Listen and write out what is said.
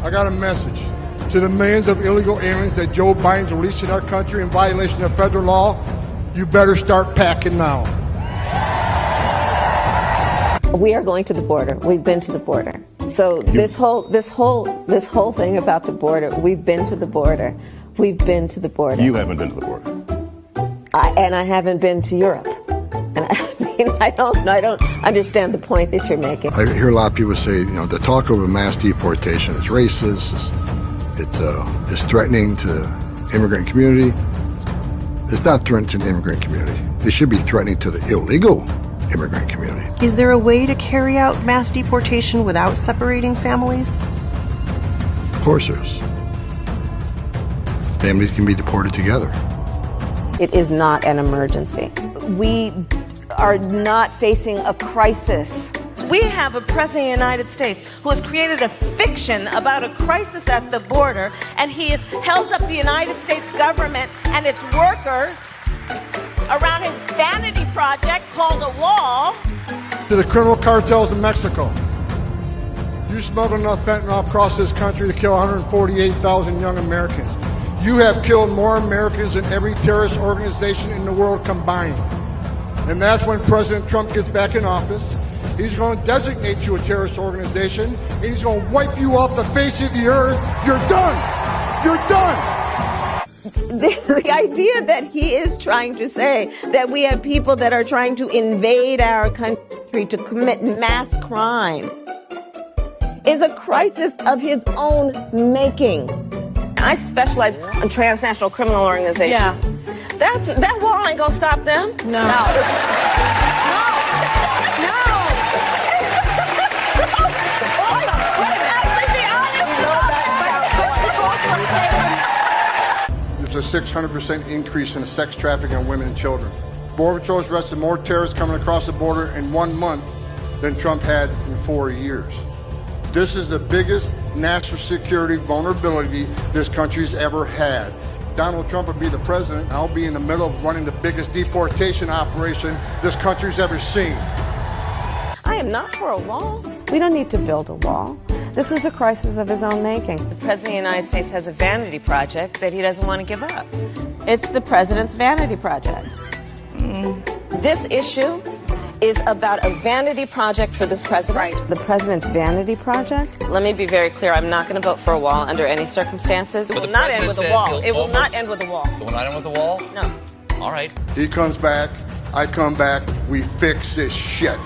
I got a message to the millions of illegal aliens that Joe Biden's releasing our country in violation of federal law. You better start packing now. We are going to the border. We've been to the border. So this whole thing about the border, we've been to the border. We've been to the border. You haven't been to the border. And I haven't been to Europe. And I don't understand the point that you're making. I hear a lot of people say, the talk of a mass deportation is racist. It's threatening to the immigrant community. It's not threatening to the immigrant community. It should be threatening to the illegal immigrant community. Is there a way to carry out mass deportation without separating families? Of course there is. Families can be deported together. It is not an emergency. We are not facing a crisis. We have a president of the United States who has created a fiction about a crisis at the border, and he has held up the United States government and its workers around his vanity project called a wall. To the criminal cartels in Mexico. You smuggled enough fentanyl across this country to kill 148,000 young Americans. You have killed more Americans than every terrorist organization in the world combined. And that's when President Trump gets back in office. He's going to designate you a terrorist organization, and he's going to wipe you off the face of the earth. You're done. You're done. The idea that he is trying to say that we have people that are trying to invade our country to commit mass crime is a crisis of his own making. I specialize in transnational criminal organizations. Yeah. That wall ain't gonna stop them. No. There's a 600% increase in the sex trafficking of women and children. Border Patrol has arrested more terrorists coming across the border in 1 month than Trump had in 4 years. This is the biggest national security vulnerability this country's ever had. Donald Trump would be the president. I'll be in the middle of running the biggest deportation operation this country's ever seen. I am not for a wall. We don't need to build a wall. This is a crisis of his own making. The president of the United States has a vanity project that he doesn't want to give up. It's the president's vanity project. This issue is about a vanity project for this president. Right. The president's vanity project? Let me be very clear. I'm not going to vote for a wall under any circumstances. It will not end with a wall. It will not end with a wall. It will not end with a wall? No. All right. He comes back, I come back, we fix this shit.